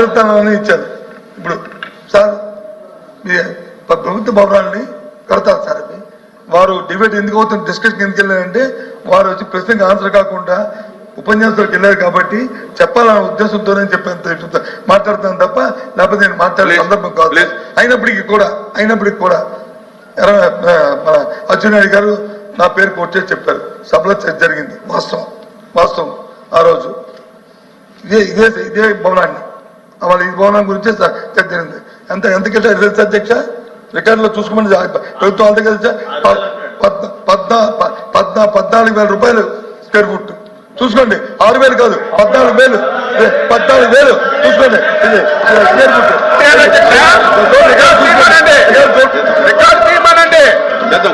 మాట్లాడతానని ఇచ్చారు. ఇప్పుడు సార్ మీ ప్రభుత్వ భవనాన్ని కడతారు సార్. అది వారు డిబేట్ ఎందుకు అవుతుంది, డిస్కషన్ ఎందుకు వెళ్ళారంటే వారు వచ్చి ప్రశ్నకి ఆన్సర్ కాకుండా ఉపన్యాసాలకు వెళ్ళారు కాబట్టి చెప్పాలన్న ఉద్దేశంతోనే చెప్పాను, మాట్లాడుతాను తప్ప లేకపోతే నేను మాట్లాడే సందర్భం కాదు. అయినప్పటికీ కూడా మన అచ్చెన్నాయుడు గారు నా పేరు కొట్టే చెప్పారు. సభలో జరిగింది వాస్తవం. ఆ రోజు ఇదే భవనాన్ని వాళ్ళ ఈ భవనం గురించి చర్చ జరిగింది. ఎంతకంటే తెలుసు అధ్యక్ష, రికార్డులో చూసుకోమని ప్రభుత్వం అంత తెలుసా, 14,000 రూపాయలు స్క్వేర్ ఫుట్. చూసుకోండి, 6,000 కాదు, 14,000 చూసుకోండి. స్క్వేర్ ఫుట్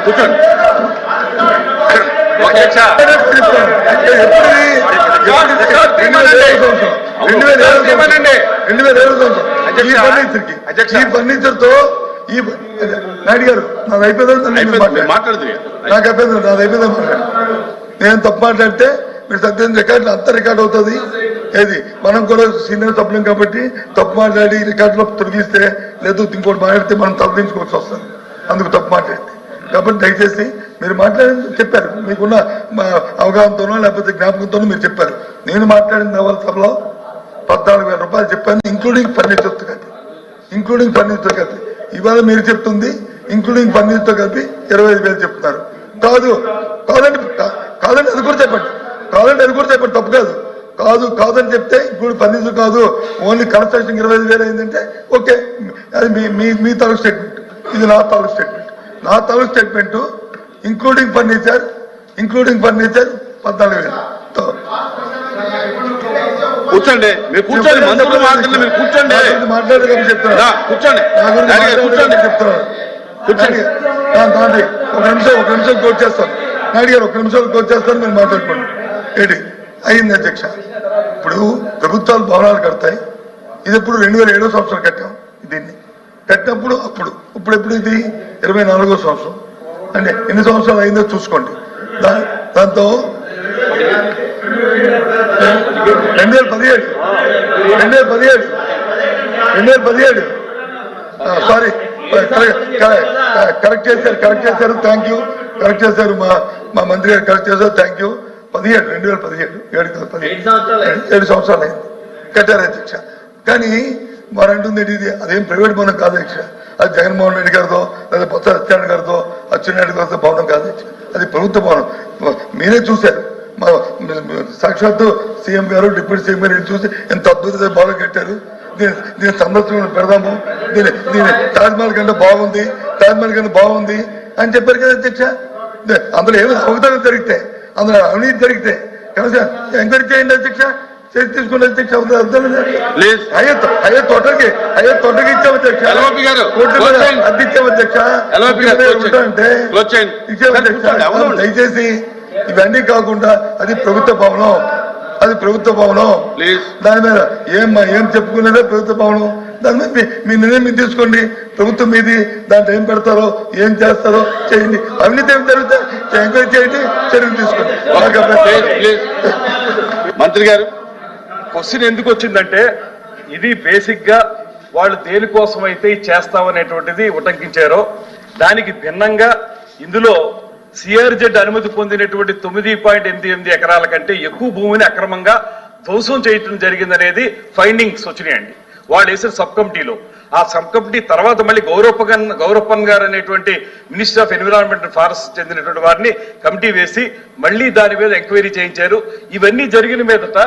కూర్చోండి. ఈ ఫర్నిచర్ తో ఈ నాయుడు గారు నాది అయిపోయింది, నాకు అయిపోయింది. నేను తప్పు మాట్లాడితే మీరు సత్యం రికార్డులు అంతా రికార్డ్ అవుతుంది. ఏది మనం కూడా సీనియర్ సభ్యులం కాబట్టి తప్పు మాట్లాడి రికార్డులో తొలగిస్తే లేదు ఇంకోటి మాట్లాడితే మనం తొలగించుకోవాల్సి వస్తుంది. అందుకు తప్పు మాట్లాడింది కాబట్టి దయచేసి మీరు మాట్లాడింది చెప్పారు, మీకున్న అవగాహనతోనో లేకపోతే జ్ఞాపకంతోనో మీరు చెప్పారు. నేను మాట్లాడిన వాళ్ళ సభలో 14,000 రూపాయలు చెప్పాను, ఇంక్లూడింగ్ ఫర్నిచర్తో కలిపి. ఇవాళ మీరు చెప్తుంది ఇంక్లూడింగ్ ఫర్నిచర్తో కలిపి 25,000 చెప్తున్నారు. కాదండి అది కూడా చెప్పండి, తప్పు కాదని చెప్తే ఇప్పుడు ఫర్నిచర్ కాదు, ఓన్లీ కన్స్ట్రక్షన్ 25,000 అయిందంటే ఓకే, అది మీ తాలూకు స్టేట్మెంట్, ఇది నా తాలూకు స్టేట్మెంట్. Including furniture 14,000. కూర్చోండి, మీరు కూర్చోండి, మంత్రులు మాట్లాడండి, మీరు కూర్చోండి, మాట్లాడేది చెప్తున్నా, కూర్చోండి. ఒక నిమిషం కోట్ చేస్తాను నాయుడు గారు, కోట్ చేస్తాను, మీరు మాట్లాడుకోండి. ఏంటి అయింది అధ్యక్ష? ఇప్పుడు ప్రభుత్వాలు భవనాలు కడతాయి. ఇది ఇప్పుడు 2007వ సంవత్సరం కట్టాం. దీన్ని కట్టినప్పుడు ఇప్పుడు ఇది 24వ సంవత్సరం. అంటే ఎన్ని సంవత్సరాలు అయిందో చూసుకోండి. దాంతో 2017 సారీ కరెక్ట్ చేశారు. థ్యాంక్ యూ, కరెక్ట్ చేశారు మా మంత్రి గారు, కరెక్ట్ చేశారు. Thank you. 2017 7 సంవత్సరాలు అయింది కట్టారు అధ్యక్ష. కానీ వారు అంటుంది ఇది అదేం ప్రైవేట్ భవనం కాదు అధ్యక్ష, అది జగన్మోహన్ రెడ్డి గారితో లేదా బొత్స సత్యనారాయణ గారితో అచ్చెన్నాయుడు గారితో భవనం కాదు అధ్యక్ష, అది ప్రభుత్వ భవనం. మీరే చూశారు, మా సాక్షాత్తు సీఎం గారు డిప్యూటీ సీఎం గారు చూసి ఎంత అద్భుతమైన భవనం కట్టారు. దీని సందర్శన పెడదాము, దీని తాజ్మహల్ కంటే బాగుంది అని చెప్పారు కదా అధ్యక్ష. అందులో ఏమైనా అవగాహన జరిగితే, అందులో అవినీతి జరిగితే ఎంక్వైరీ చేయండి అధ్యక్ష, చేసి తీసుకున్న అధ్యక్ష. అయ్యో తోటకి ఇచ్చాము అధ్యక్ష, అద్దె ఇచ్చాము అధ్యక్ష, అంటే ఇచ్చాము అధ్యక్ష. దయచేసి ఇవన్నీ కాకుండా అది ప్రభుత్వ భవనం, దాని మీద ఏం చెప్పుకునేదే ప్రభుత్వ భవనం. దాని మీద మీ నిర్ణయం మీరు తీసుకోండి. ప్రభుత్వం మీది, దాంట్లో ఏం పెడతారో ఏం చేస్తారో చేయండి. అవినీతి ఏం జరుగుతాయి ఎంక్వైరీ చేయండి, చర్యలు తీసుకోండి. మంత్రి గారు, క్వశ్చన్ ఎందుకు వచ్చిందంటే ఇది బేసిక్ గా వాళ్ళు దేనికోసం అయితే చేస్తామనేటువంటిది ఉటంకించారో దానికి భిన్నంగా ఇందులో సిఆర్జెడ్ అనుమతి పొందినటువంటి 9.88 ఎకరాల కంటే ఎక్కువ భూమిని అక్రమంగా ధ్వంసం చేయటం జరిగిందనేది ఫైండింగ్స్ వచ్చినాయండి వాళ్ళు వేసిన సబ్ కమిటీలో. ఆ సబ్ కమిటీ తర్వాత మళ్ళీ గౌరప్పన్ గారు అనేటువంటి minister of environment and forest చెందినటువంటి వారిని కమిటీ వేసి మళ్ళీ దాని మీద ఎంక్వైరీ చేయించారు. ఇవన్నీ జరిగిన మీదట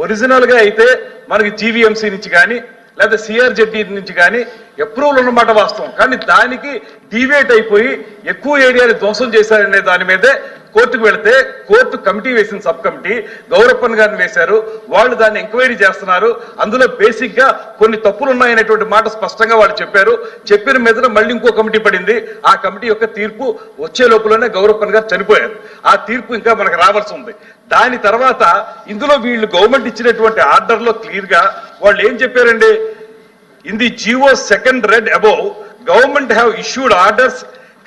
ఒరిజినల్ గా అయితే మనకి జీవీఎంసీ నుంచి కానీ లేదా సిఆర్జెడ్ నుంచి కానీ అప్రూవల్ ఉన్నమాట వాస్తవం. కానీ దానికి డీవియేట్ అయిపోయి ఎక్కువ ఏరియాని ధ్వంసం చేశారనే దాని మీదే కోర్టుకు వెళితే కోర్టు కమిటీ వేసిన సబ్ కమిటీ గౌరప్పన్ గారిని వేశారు. వాళ్ళు దాన్ని ఎంక్వైరీ చేస్తున్నారు. అందులో బేసిక్ గా కొన్ని తప్పులు ఉన్నాయనేటువంటి మాట స్పష్టంగా వాళ్ళు చెప్పారు. చెప్పిన మీద మళ్ళీ ఇంకో కమిటీ పడింది. ఆ కమిటీ యొక్క తీర్పు వచ్చే లోపలనే గౌరప్పన్ గారు చనిపోయారు. ఆ తీర్పు ఇంకా మనకు రావాల్సి ఉంది. దాని తర్వాత ఇందులో వీళ్ళు గవర్నమెంట్ ఇచ్చినటువంటి ఆర్డర్ లో క్లియర్ గా వాళ్ళు ఏం చెప్పారండి, in the GO second read above government have issued orders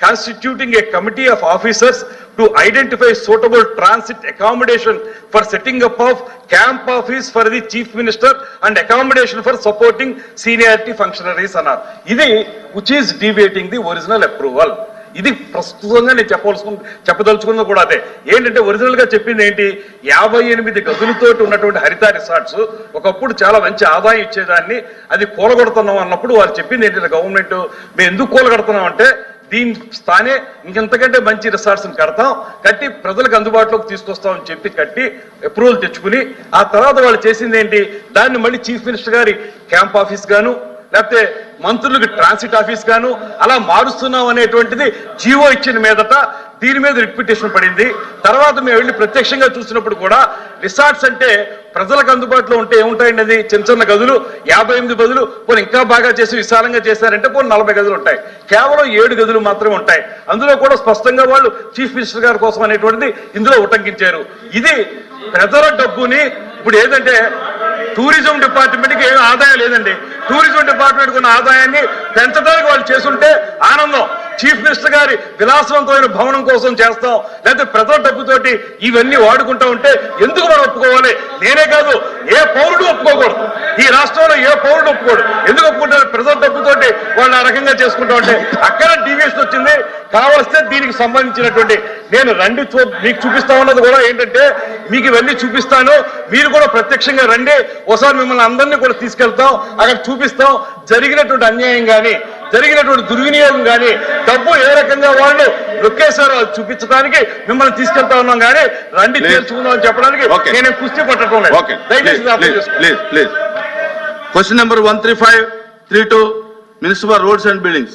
constituting a committee of officers to identify suitable transit accommodation for setting up of camp office for the chief minister and accommodation for supporting seniority functionaries అన్నారు. ఇది which is deviating the original approval. ఇది ప్రస్తుతంగా నేను చెప్పదలుచుకున్నది కూడా అదే. ఏంటంటే original గా చెప్పింది ఏంటి, 58 గదులతోటి ఉన్నటువంటి హరిత రిసార్ట్స్ ఒకప్పుడు చాలా మంచి ఆదాయం ఇచ్చేదాన్ని, అది కూలగొడుతున్నాం అన్నప్పుడు వారు చెప్పింది ఏంటంటే గవర్నమెంట్, మేము ఎందుకు కూలగొడుతున్నాం అంటే దీని స్థానే ఇంకెంతకంటే మంచి రిసార్ట్స్ కట్టి ప్రజలకు అందుబాటులోకి తీసుకొస్తామని చెప్పి కట్టి అప్రూవల్ తెచ్చుకుని ఆ తర్వాత వాళ్ళు చేసింది ఏంటి, దాన్ని మళ్ళీ చీఫ్ మినిస్టర్ గారి క్యాంప్ ఆఫీస్ గాను లేకపోతే మంత్రులకు ట్రాన్సిట్ ఆఫీస్ గాను అలా మారుస్తున్నాం అనేటువంటిది జీవో ఇచ్చిన మీదట దీని మీద రిపిటేషన్ పడింది. తర్వాత మేము వెళ్ళి ప్రత్యక్షంగా చూసినప్పుడు కూడా రిసార్ట్స్ అంటే ప్రజలకు అందుబాటులో ఉంటే ఏముంటాయండి, అది చిన్న చిన్న గదులు 58 గదులు పోనీ ఇంకా బాగా చేసి విశాలంగా చేశారంటే పోనీ 40 గదులు ఉంటాయి, కేవలం 7 గదులు మాత్రమే ఉంటాయి. అందులో కూడా స్పష్టంగా వాళ్ళు చీఫ్ మినిస్టర్ గారి కోసం అనేటువంటిది ఇందులో ఉటంకించారు. ఇది ప్రజల డబ్బుని ఇప్పుడు ఏదంటే టూరిజం డిపార్ట్మెంట్కి ఏమి ఆదాయం లేదండి, టూరిజం డిపార్ట్మెంట్ ఉన్న ఆదాయాన్ని పెంచడానికి వాళ్ళు చేస్తుంటే ఆనందం. చీఫ్ మినిస్టర్ గారి విలాసవంతమైన భవనం కోసం చేస్తాం లేకపోతే ప్రజల డబ్బుతోటి ఇవన్నీ వాడుకుంటా ఉంటే ఎందుకు మనం ఒప్పుకోవాలి? నేనే కాదు, ఏ పౌరుడు ఒప్పుకోకూడదు, ఈ రాష్ట్రంలో ఏ పౌరుడు ఒప్పుకోడు. ఎందుకు ఒప్పుకుంటారు? ప్రజల డబ్బుతోటి వాళ్ళు ఆ రకంగా చేసుకుంటా ఉంటే అక్కడ డీవియేషన్ వచ్చింది. కావలిస్తే దీనికి సంబంధించినటువంటి నేను రండి మీకు చూపిస్తా ఉన్నది కూడా ఏంటంటే, మీకు ఇవన్నీ చూపిస్తాను, మీరు కూడా ప్రత్యక్షంగా రండి, ఒకసారి మిమ్మల్ని అందరినీ కూడా తీసుకెళ్తాం, అక్కడ చూపిస్తాం జరిగినటువంటి అన్యాయం కానీ జరిగినటువంటి దుర్వినియోగం కానీ డబ్బు ఏ రకంగా వాళ్ళు నొక్కేశారో చూపించడానికి మిమ్మల్ని తీసుకెళ్తా ఉన్నాం కానీ రండి చేర్చుకుందాం అని చెప్పడానికి నేను కుస్తీ పట్టడం లేదు. Question number 13532, Minister for Roads and Buildings.